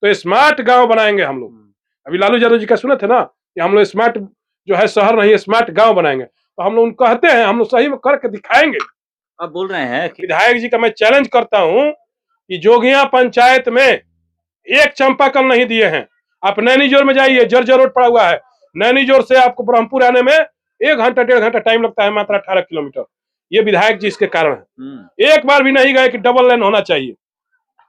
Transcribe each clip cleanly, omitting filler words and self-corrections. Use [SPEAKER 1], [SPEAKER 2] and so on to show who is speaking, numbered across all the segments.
[SPEAKER 1] तो स्मार्ट गांव बनाएंगे हम लोग। अभी लालू यादव जी का सुने थे ना कि हम लोग स्मार्ट जो है शहर नहीं स्मार्ट गांव बनाएंगे, तो हम लोग कहते हैं हम लोग सही में करके दिखाएंगे।
[SPEAKER 2] आप बोल रहे हैं
[SPEAKER 1] विधायक जी का मैं चैलेंज करता हूं कि जोगिया पंचायत में एक चंपाकल नहीं दिए हैं। आप नैनीजोर में जाइए, जर्जर रोड पड़ा हुआ है, नैनीजोर से आपको ब्रह्मपुर आने में 1 घंटा 1.5 घंटा टाइम लगता है, मात्र 18 किलोमीटर। ये विधायक जी इसके कारण है। एक बार भी नहीं गए कि डबल लाइन होना चाहिए।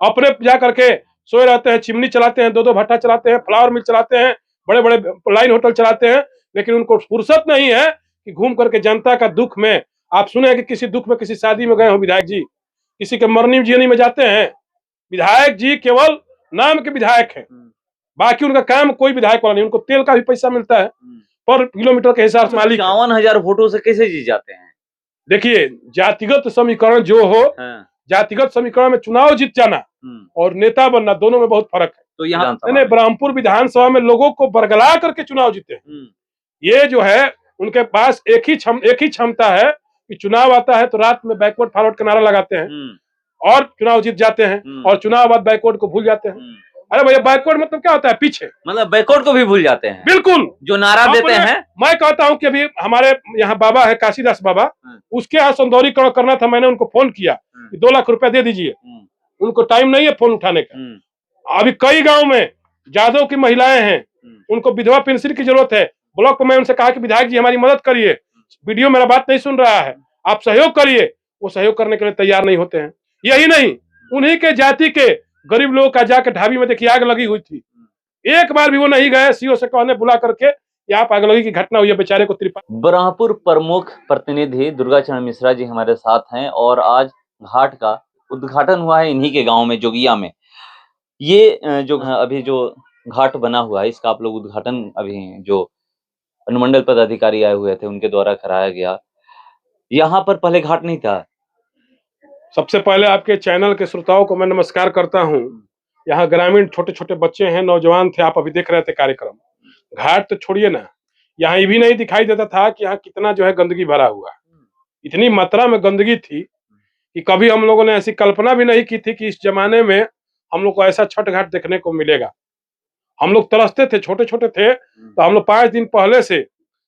[SPEAKER 1] अपने जा करके सोए रहते हैं, चिमनी चलाते हैं, 2-2 भट्टा चलाते हैं, फ्लावर मिल चलाते हैं, बड़े बड़े लाइन होटल चलाते हैं, लेकिन उनको फुर्सत नहीं है कि घूम करके जनता का दुख में, आप सुने कि किसी दुख में किसी शादी में गए हो विधायक जी, किसी के मरनी जीनी में जाते हैं। विधायक जी केवल नाम के विधायक हैं, बाकी उनका काम कोई विधायक वाला नहीं। उनको तेल का भी पैसा मिलता है पर किलोमीटर के हिसाब से। मालिक
[SPEAKER 2] 51,000 वोटों से कैसे जीत जाते हैं? देखिए,
[SPEAKER 1] जातिगत समीकरण जो हो, जातिगत समीकरण में चुनाव जीत जाना और नेता बनना दोनों में बहुत फर्क है।
[SPEAKER 2] तो यहाँ
[SPEAKER 1] ब्रह्मपुर विधानसभा में लोगों को बरगला करके चुनाव जीते हैं। ये जो है उनके पास एक ही क्षमता है कि चुनाव आता है तो रात में बैकवर्ड फॉरवर्ड का नारा लगाते हैं और चुनाव जीत जाते हैं, और चुनाव बाद बैकवर्ड को भूल जाते हैं। अरे भैया, बैकवर्ड मतलब क्या होता है? पीछे,
[SPEAKER 2] मतलब बैकवर्ड को भी भूल जाते हैं।
[SPEAKER 1] बिल्कुल,
[SPEAKER 2] जो नारा देते हैं।
[SPEAKER 1] मैं कहता हूं कि अभी हमारे यहाँ बाबा है काशीदास बाबा, उसके यहाँ सौंदर्यीकरण करना था, मैंने उनको फोन किया कि 2 लाख रुपया दे दीजिए। उनको टाइम नहीं है फोन उठाने का। अभी कई गांव में जादव की महिलाएं हैं, उनको विधवा पेंशन की जरूरत है। ब्लॉक पर मैं उनसे कहा कि विधायक जी हमारी मदद करिए, वीडियो मेरा बात नहीं सुन रहा है, आप सहयोग करिए। वो सहयोग करने के लिए तैयार नहीं होते हैं। यही नहीं, उन्हीं के जाति के गरीब लोगों का जाकर ढाबी में देखिए आग लगी हुई थी, एक बार भी वो नहीं गए सीओ से कहने बुला करके आप आग लगी की घटना हुई है, बेचारे को
[SPEAKER 2] ब्रह्मपुर प्रमुख प्रतिनिधि दुर्गाचरण मिश्रा जी हमारे साथ हैं और आज घाट का उद्घाटन हुआ है इन्हीं के गांव में, जोगिया में। ये जो अभी जो घाट बना हुआ है इसका आप लोग उद्घाटन अभी जो अनुमंडल पदाधिकारी आए हुए थे उनके द्वारा कराया गया। यहाँ पर पहले घाट नहीं था।
[SPEAKER 1] सबसे पहले आपके चैनल के श्रोताओं को मैं नमस्कार करता हूँ। यहाँ ग्रामीण छोटे छोटे बच्चे हैं, नौजवान थे, आप अभी देख रहे थे कार्यक्रम। घाट तो छोड़िए ना, यहाँ ये भी नहीं दिखाई देता था कि यहाँ कितना जो है गंदगी भरा हुआ। इतनी मात्रा में गंदगी थी कि कभी हम लोगों ने ऐसी कल्पना भी नहीं की थी कि इस जमाने में हम लोग को ऐसा छठ घाट देखने को मिलेगा। हम लोग तरसते थे, छोटे छोटे थे, तो हम लोग 5 दिन पहले से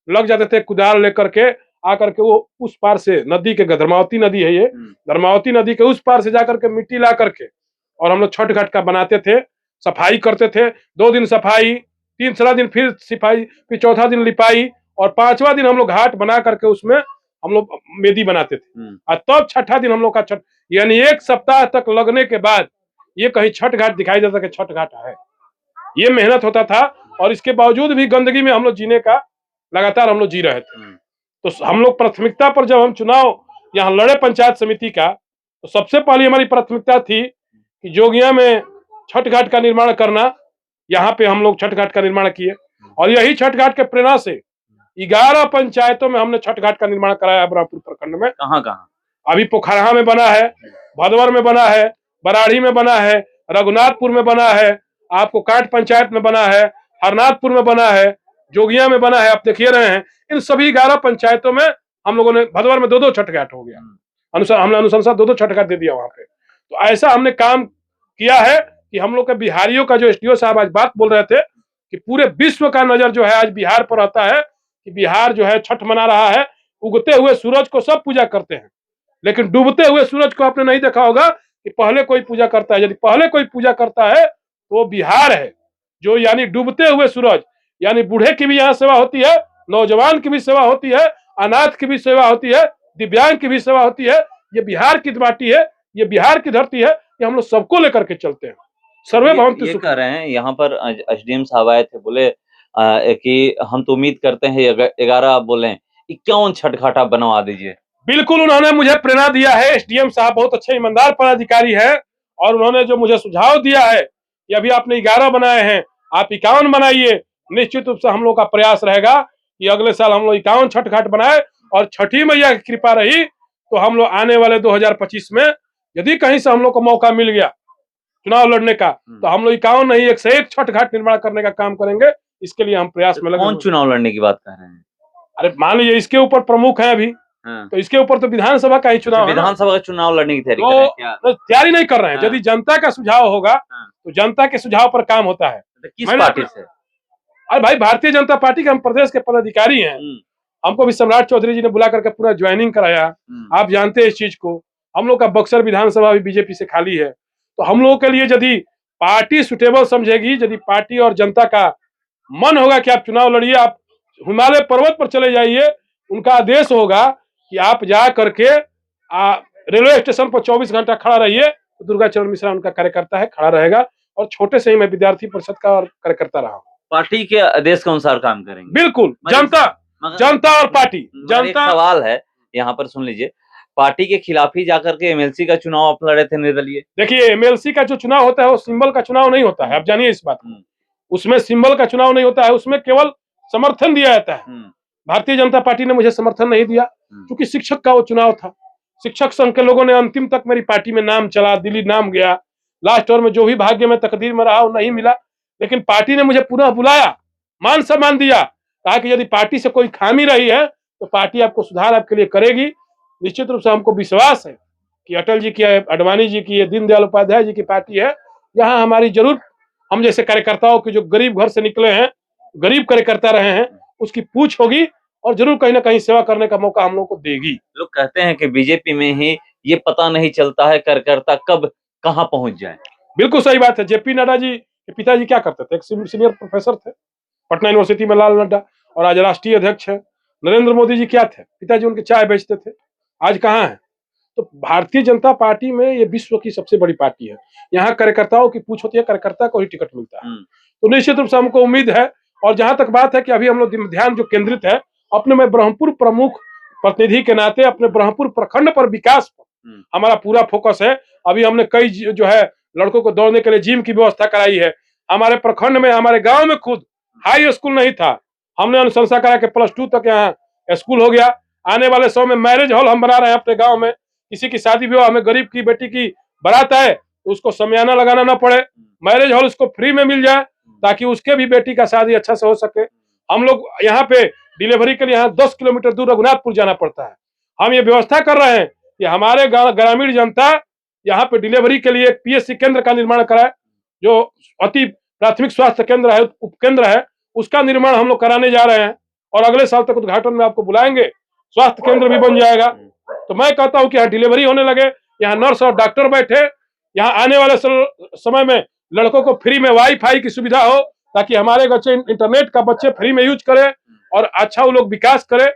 [SPEAKER 1] लग जाते थे कुदाल लेकर के आकर के वो उस पार से नदी के, धर्मावती नदी है ये, धर्मावती नदी के उस पार से जाकर के मिट्टी ला करके और हम लोग छठ घाट का बनाते थे, सफाई करते थे। 2 दिन सफाई, तीसरा दिन फिर सफाई, फिर चौथा दिन लिपाई, और 5वां दिन हम लोग घाट बना करके उसमें हम लोग मेदी बनाते थे। और तब छठा दिन हम लोग का छठ, यानी 1 सप्ताह तक लगने के बाद ये कहीं छठ घाट दिखाई देता कि छठ घाट है। ये मेहनत होता था, और इसके बावजूद भी गंदगी में हम लोग जीने का लगातार हम लोग जी रहे थे। तो हम लोग प्राथमिकता पर जब हम चुनाव यहाँ लड़े पंचायत समिति का, तो सबसे पहले हमारी प्राथमिकता थी कि जोगिया में छठ घाट का निर्माण करना। यहाँ पे हम लोग छठ घाट का निर्माण किए, और यही छठ घाट के प्रेरणा से 11 पंचायतों में हमने छठ घाट का निर्माण कराया। ब्रह्मपुर प्रखंड में
[SPEAKER 2] कहाँ
[SPEAKER 1] अभी पोखरा में बना है, भदवर में बना है, बराड़ी में बना है, रघुनाथपुर में बना है, आपको काट पंचायत में बना है, हरनाथपुर में बना है, जोगिया में बना है, आप देखिए रहे हैं। इन सभी 11 पंचायतों में हम लोगों ने, भदवर में 2-2 छठ घाट हो गया, हमने अनुशंसा 2-2 छठ घाट दे दिया वहां पे। तो ऐसा हमने काम किया है कि हम लोग के बिहारियों का, जो एसडीओ साहब आज बात बोल रहे थे कि पूरे विश्व का नजर जो है आज बिहार पर रहता है कि बिहार जो है छठ मना रहा है। उगते हुए सूरज को सब पूजा करते हैं, लेकिन डूबते हुए सूरज को आपने नहीं देखा होगा कि पहले कोई पूजा करता है। यदि पहले कोई पूजा करता है तो बिहार है, जो यानी डूबते हुए सूरज, यानी बूढ़े की भी यहाँ सेवा होती है, नौजवान की भी सेवा होती है, अनाथ की भी सेवा होती है, दिव्यांग की भी सेवा होती है। ये बिहार की माटी है, ये बिहार की धरती है, ये हम लोग सबको लेकर के चलते हैं। सर्वे भवन्तु सुखिनः।
[SPEAKER 2] कह रहे हैं यहाँ पर एसडीएम साहब आए थे, बोले कि हम तो उम्मीद करते हैं 11 बोले 51 छठ घाट आप बनवा दीजिए।
[SPEAKER 1] बिल्कुल, उन्होंने मुझे प्रेरणा दिया है। एसडीएम साहब बहुत अच्छे ईमानदार पदाधिकारी है, और उन्होंने जो मुझे सुझाव दिया है कि अभी आपने 11 बनाए हैं, आप 51 बनाइए। निश्चित रूप से हम लोग का प्रयास रहेगा कि अगले साल हम लोग 51 छठ घाट बनाए, और छठी मैया की कृपा रही तो हम लोग आने वाले 2025 में यदि कहीं से हम लोग को मौका मिल गया चुनाव लड़ने का, तो हम लोग 51 नहीं 101 छठ घाट निर्माण करने का काम करेंगे। इसके लिए हम प्रयास में लगे।
[SPEAKER 2] कौन चुनाव लड़ने की बात कर रहे हैं?
[SPEAKER 1] अरे मान लीजिए इसके ऊपर प्रमुख है, अभी
[SPEAKER 2] हाँ।
[SPEAKER 1] तो इसके ऊपर तो विधानसभा का ही चुनाव है ना।
[SPEAKER 2] विधानसभा का चुनाव लड़ने की तैयारी कर रहे हैं क्या?
[SPEAKER 1] तो तैयारी नहीं कर रहे हैं।
[SPEAKER 2] हाँ।
[SPEAKER 1] यदि जनता का सुझाव होगा
[SPEAKER 2] हाँ।
[SPEAKER 1] तो जनता के सुझाव पर काम होता है।
[SPEAKER 2] तो किस
[SPEAKER 1] मैंने
[SPEAKER 2] पार्टी से?
[SPEAKER 1] अरे भाई, भारतीय जनता पार्टी के हम प्रदेश के पदाधिकारी हैं। हमको भी सम्राट चौधरी जी ने बुला करके पूरा ज्वाइनिंग कराया। आप जानते हैं इस चीज को। हम लोग का बक्सर विधानसभा भी बीजेपी से खाली है। तो हम लोगों के लिए यदि पार्टी सुटेबल समझेगी, यदि पार्टी और जनता का मन होगा कि आप चुनाव लड़िए, आप हिमालय पर्वत पर चले जाइए, उनका आदेश होगा कि आप जा करके रेलवे स्टेशन पर 24 घंटा खड़ा रहिए, तो दुर्गा चरण मिश्रा उनका कार्यकर्ता है, खड़ा रहेगा। और छोटे से ही मैं विद्यार्थी परिषद का और कार्यकर्ता रहा हूँ।
[SPEAKER 2] पार्टी के आदेश के अनुसार काम करेंगे।
[SPEAKER 1] बिल्कुल, जनता और पार्टी। जनता
[SPEAKER 2] सवाल है यहाँ पर, सुन लीजिए। पार्टी के खिलाफ ही जाकर के एमएलसी का चुनाव आप लड़े थे निर्दलीय।
[SPEAKER 1] देखिए, एमएलसी का जो चुनाव होता है वो सिंबल का चुनाव नहीं होता है, आप जानिए इस बात को। उसमें सिंबल का चुनाव नहीं होता है, उसमें केवल समर्थन दिया जाता है। भारतीय जनता पार्टी ने मुझे समर्थन नहीं दिया, क्योंकि शिक्षक का वो चुनाव था। शिक्षक संघ के लोगों ने अंतिम तक मेरी पार्टी में नाम चला, दिल्ली नाम गया। लास्ट ओवर में जो भी भाग्य में तकदीर में रहा वो नहीं मिला, लेकिन पार्टी ने मुझे पुनः बुलाया, मान सम्मान दिया, कहा कि यदि पार्टी से कोई खामी रही है तो पार्टी आपको सुधार आपके लिए करेगी। निश्चित रूप से हमको विश्वास है कि अटल जी की, आडवाणी जी की, दीनदयाल उपाध्याय जी की पार्टी है। यहाँ हमारी जरूर, हम जैसे कार्यकर्ताओं के जो गरीब घर से निकले हैं, गरीब कार्यकर्ता रहे हैं, उसकी पूछ होगी और जरूर कहीं ना कहीं सेवा करने का मौका हम लोग को देगी।
[SPEAKER 2] लोग कहते हैं कि बीजेपी में ही ये पता नहीं चलता है कार्यकर्ता कब कहां पहुंच जाए।
[SPEAKER 1] बिल्कुल सही बात है। जेपी नड्डा जी के पिताजी क्या करते थे? एक सीनियर प्रोफेसर थे पटना यूनिवर्सिटी में, लाल नड्डा, और आज राष्ट्रीय अध्यक्ष है। नरेंद्र मोदी जी क्या थे? पिताजी उनके चाय बेचते थे, आज कहाँ है? तो भारतीय जनता पार्टी में ये विश्व की सबसे बड़ी पार्टी है। यहाँ कार्यकर्ताओं की पूछ होती है, कार्यकर्ता को ही टिकट मिलता है। तो निश्चित रूप से हमको उम्मीद है। और जहां तक बात है कि अभी हम लोग ध्यान जो केंद्रित है अपने में ब्रह्मपुर प्रमुख प्रतिनिधि के नाते, अपने ब्रह्मपुर प्रखंड पर विकास पर हमारा पूरा फोकस है। अभी हमने कई जो है लड़कों को दौड़ने के लिए जिम की व्यवस्था कराई है। हमारे प्रखंड में, हमारे गांव में खुद हाई स्कूल नहीं था, हमने अनुशंसा करा के +2 तक यहाँ स्कूल हो गया। आने वाले समय में मैरिज हॉल हम बना रहे हैं अपने गांव में। किसी की शादी विवाह में गरीब की बेटी की बारात आए तो उसको समियाना लगाना ना पड़े, मैरिज हॉल उसको फ्री में मिल जाए, ताकि उसके भी बेटी का शादी अच्छा से हो सके। हम लोग यहाँ पे डिलीवरी के लिए यहाँ 10 किलोमीटर दूर रघुनाथपुर जाना पड़ता है। हम ये व्यवस्था कर रहे हैं कि हमारे ग्रामीण जनता यहाँ पे डिलीवरी के लिए एक पीएचसी केंद्र का निर्माण कराए, जो अति प्राथमिक स्वास्थ्य केंद्र है, उपकेंद्र है, उसका निर्माण हम लोग कराने जा रहे हैं। और अगले साल तक उद्घाटन में आपको बुलाएंगे, स्वास्थ्य केंद्र भी बन जाएगा। तो मैं कहता हूँ कि यहाँ डिलीवरी होने लगे, यहाँ नर्स और डॉक्टर बैठे, यहाँ आने वाले समय में लड़कों को फ्री में वाईफाई की सुविधा हो, ताकि हमारे बच्चे इंटरनेट का बच्चे फ्री में यूज करें और अच्छा वो लोग विकास करें,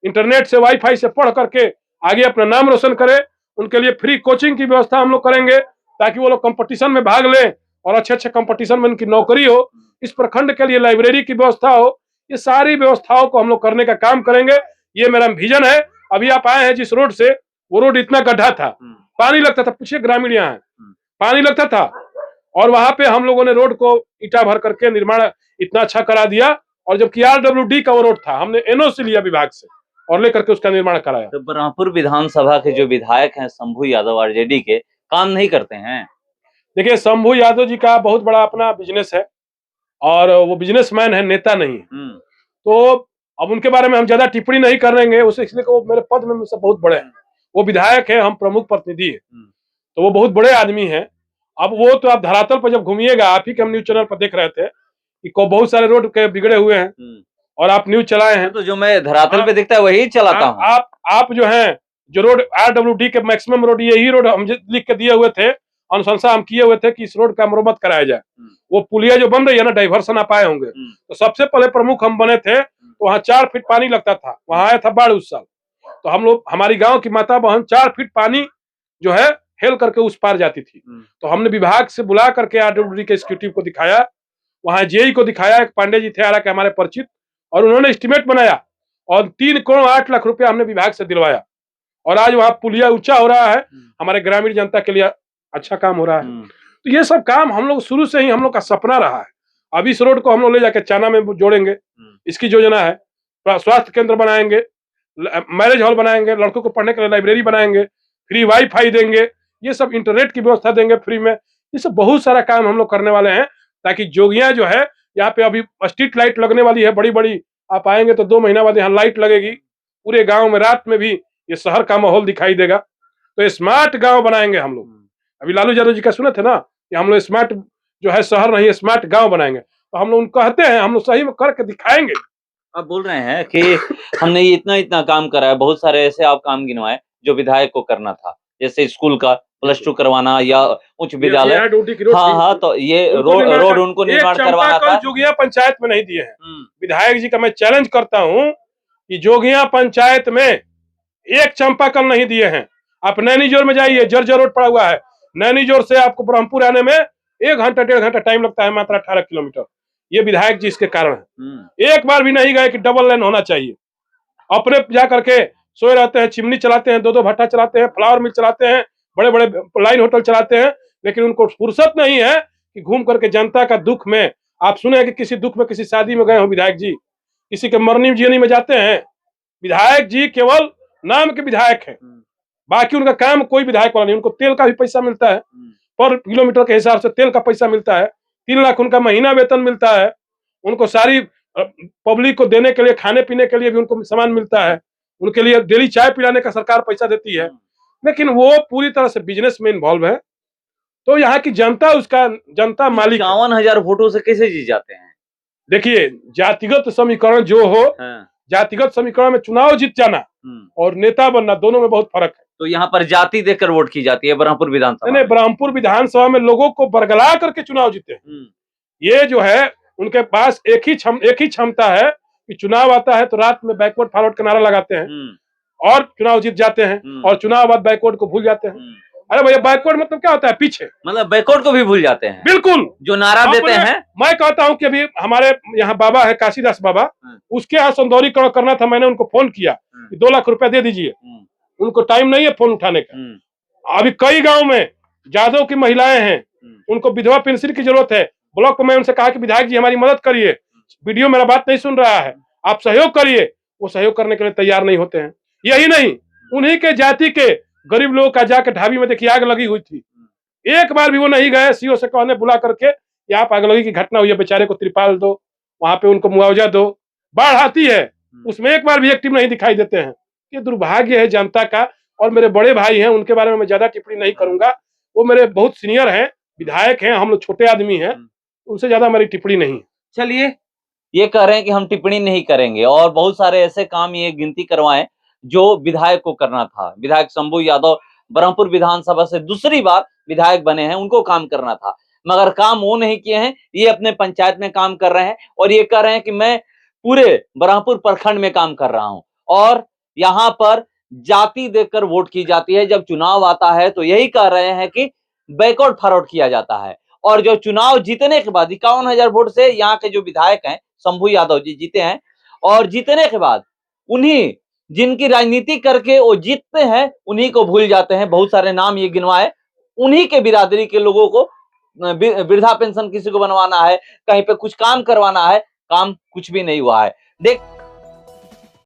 [SPEAKER 1] इंटरनेट से वाईफाई से पढ़ करके आगे अपना नाम रोशन करें। उनके लिए फ्री कोचिंग की व्यवस्था हम लोग करेंगे, ताकि वो लोग कंपटीशन में भाग लें और अच्छे अच्छे कंपटीशन में उनकी नौकरी हो। इस प्रखंड के लिए लाइब्रेरी की व्यवस्था हो। ये सारी व्यवस्थाओं को हम लोग करने का काम करेंगे। ये मेरा विजन है। अभी आप आए हैं जिस रोड से, वो रोड इतना गड्ढा था, पानी लगता था, पूछिए ग्रामीण यहाँ है, पानी लगता था। और वहां पे हम लोगों ने रोड को ईटा भर करके निर्माण इतना अच्छा करा दिया। और जबकि RWD का वो रोड था, हमने NOC लिया विभाग से और लेकर के उसका निर्माण कराया।
[SPEAKER 2] तो ब्रह्मपुर विधानसभा के जो विधायक हैं शंभू यादव RJD के, काम नहीं करते हैं?
[SPEAKER 1] देखिए, शंभू यादव जी का बहुत बड़ा अपना बिजनेस है और वो बिजनेसमैन है, नेता नहीं। तो अब उनके बारे में हम ज्यादा टिप्पणी नहीं करेंगे, उसे इसलिए वो मेरे पद में से बहुत बड़े हैं। वो विधायक है, हम प्रमुख प्रतिनिधि है, तो वो बहुत बड़े आदमी हैं। अब वो तो आप धरातल पर जब घूमिएगा, आप ही के हम न्यूज चैनल पर देख रहे थे कि बहुत सारे रोड के बिगड़े हुए हैं और आप न्यूज चलाए हैं।
[SPEAKER 2] तो जो मैं धरातल पे दिखता है वही चलाता हूँ।
[SPEAKER 1] आप जो है जो रोड RWD के मैक्सिमम रोड, यही रोड हम लिख के दिए हुए थे, अनुशंसा हम किए हुए थे कि इस रोड का मरम्मत कराया जाए। वो पुलिया जो बन रही है ना, डाइवर्सन आप आए होंगे, तो सबसे पहले प्रमुख हम बने थे, तो वहाँ 4 फीट पानी लगता था, वहां आया था बाढ़ उस साल। तो हम लोग, हमारी गांव की माता बहन 4 फीट पानी जो है हेल करके उस पार जाती थी। तो हमने विभाग से बुला करके RWD के एग्जीक्यूटिव को दिखाया, वहां जेई को दिखाया, एक पांडे जी थे हालांकि हमारे परिचित, और उन्होंने एस्टिमेट बनाया और 3 करोड़ 8 लाख रुपया हमने विभाग से दिलवाया। और आज वहां पुलिया ऊंचा हो रहा है, हमारे ग्रामीण जनता के लिए अच्छा काम हो रहा है। तो ये सब काम हम लोग शुरू से ही हम लोग का सपना रहा है। अब इस रोड को हम लोग ले जाके चाना में जोड़ेंगे, इसकी योजना है। स्वास्थ्य केंद्र बनाएंगे, मैरिज हॉल बनाएंगे, लड़कों को पढ़ने के लिए लाइब्रेरी बनाएंगे, फ्री वाईफाई देंगे, ये सब इंटरनेट की व्यवस्था देंगे फ्री में। ये सब बहुत सारा काम हम लोग करने वाले हैं, ताकि जोगियां जो है, यहाँ पे अभी स्ट्रीट लाइट लगने वाली है बड़ी बड़ी, आप आएंगे तो 2 महीना बाद यहाँ लाइट लगेगी। पूरे गांव में रात में भी ये शहर का माहौल दिखाई देगा। तो स्मार्ट गांव बनाएंगे हम लोग। अभी लालू यादव जी का सुने थे ना कि हम लोग स्मार्ट जो है शहर नहीं स्मार्ट गांव बनाएंगे, तो हम लोग कहते हैं हम लोग सही में करके दिखाएंगे।
[SPEAKER 2] आप बोल रहे हैं कि हमने ये इतना इतना काम करा है, बहुत सारे ऐसे आप काम गिनवाए जो विधायक को करना था, जैसे स्कूल का +2 करवाना या उच्च विद्यालय। हाँ, तो ये रोड उनको निर्माण करवाना था।
[SPEAKER 1] जोगिया पंचायत में नहीं दिए हैं। विधायक जी का मैं चैलेंज करता हूँ कि जोगिया पंचायत में एक चंपाकल नहीं दिए हैं। आप नैनीजोर में जाइए, जर्जर रोड पड़ा हुआ है, नैनीजोर से आपको ब्रह्मपुर आने में 1 घंटा 1.5 घंटा टाइम लगता है, मात्र 18 किलोमीटर। ये विधायक जी इसके कारण है। एक बार भी नहीं गए कि डबल लाइन होना चाहिए। अपने जा करके सोए रहते हैं, चिमनी चलाते हैं, 2-2 भट्टा चलाते हैं, फ्लावर मिल चलाते हैं, बड़े बड़े लाइन होटल चलाते हैं, लेकिन उनको फुर्सत नहीं है कि घूम करके जनता का दुख में। आप सुने कि किसी दुख में किसी शादी में गए हो विधायक जी, किसी के मरनी जीनी में जाते हैं? विधायक जी केवल नाम के विधायक हैं, बाकी उनका काम कोई विधायक वाला नहीं। उनको तेल का भी पैसा मिलता है, पर किलोमीटर के हिसाब से तेल का पैसा मिलता है। 3 लाख उनका महीना वेतन मिलता है। उनको सारी पब्लिक को देने के लिए, खाने पीने के लिए भी उनको सामान मिलता है। उनके लिए डेली चाय पिलाने का सरकार पैसा देती है, लेकिन वो पूरी तरह से बिजनेस में इन्वॉल्व है। तो यहाँ की जनता उसका जनता मालिक
[SPEAKER 2] 51,000 वोटों से कैसे जीत जाते हैं?
[SPEAKER 1] देखिए, जातिगत समीकरण जो हो, जातिगत समीकरण में चुनाव जीत जाना और नेता बनना दोनों में बहुत फर्क है।
[SPEAKER 2] तो यहाँ पर जाति देखकर वोट की जाती है ब्रह्मपुर विधानसभा?
[SPEAKER 1] नहीं, ब्रह्मपुर विधानसभा में लोगों को बरगला करके चुनाव जीते हैं। ये जो है उनके पास एक ही क्षमता है कि चुनाव आता है तो रात में बैकवर्ड फॉरवर्ड का नारा लगाते हैं और चुनाव जीत जाते हैं, और चुनाव बाद बैकवर्ड को भूल जाते हैं। अरे भैया, बैकवर्ड मतलब क्या होता है? पीछे।
[SPEAKER 2] मतलब बैकवर्ड को भी भूल जाते हैं? बिल्कुल, जो नारा देते हैं।
[SPEAKER 1] मैं कहता हूँ कि अभी हमारे यहाँ बाबा है काशीदास बाबा, उसके यहाँ सौंदर्यीकरण करना था। मैंने उनको फोन किया कि 2 लाख रुपया दे दीजिए। उनको टाइम नहीं है फोन उठाने का। अभी कई गांव में जादव की महिलाएं हैं, उनको विधवा पेंशन की जरूरत है। ब्लॉक में मैं उनसे कहा कि विधायक जी हमारी मदद करिए, वीडियो मेरा बात नहीं सुन रहा है, आप सहयोग करिए। वो सहयोग करने के लिए तैयार नहीं होते हैं। यही नहीं, उन्हीं के जाति के गरीब लोगों का जाकर ढाबी में देखिए आग लगी हुई थी, एक बार भी वो नहीं गए सीओ से कहने, बुला करके यहाँ आग लगी की घटना हुई है, बेचारे को त्रिपाल दो, वहां पे उनको मुआवजा दो। बाढ़ आती है, उसमें एक बार भी एक टीम नहीं दिखाई देते हैं। ये दुर्भाग्य है जनता का। और मेरे बड़े भाई हैं, उनके बारे में मैं ज्यादा टिप्पणी नहीं करूंगा। वो मेरे बहुत सीनियर हैं, विधायक हैं, हम लोग छोटे आदमी हैं, उनसे ज्यादा हमारी टिप्पणी नहीं।
[SPEAKER 2] चलिए, ये कह रहे हैं कि हम टिप्पणी नहीं करेंगे, और बहुत सारे ऐसे काम ये गिनती करवाएं जो विधायक को करना था। विधायक शंभू यादव ब्रह्मपुर विधानसभा से दूसरी बार विधायक बने हैं, उनको काम करना था, मगर काम वो नहीं किए हैं। ये अपने पंचायत में काम कर रहे हैं और ये कह रहे हैं कि मैं पूरे ब्रह्मपुर प्रखंड में काम कर रहा हूं, और यहाँ पर जाति देखकर वोट की जाती है। जब चुनाव आता है तो यही कह रहे हैं कि बैकवर्ड फॉरवर्ड किया जाता है, और जो चुनाव जीतने के बाद 51,000 वोट से यहाँ के जो विधायक हैं शंभू यादव जी जीते हैं, और जीतने के बाद उन्हीं जिनकी राजनीति करके वो जीतते हैं उन्हीं को भूल जाते हैं। बहुत सारे नाम ये गिनवाए, उन्हीं के बिरादरी के लोगों को वृद्धा पेंशन किसी को बनवाना है, कहीं पे कुछ काम करवाना है, काम कुछ भी नहीं हुआ है। देख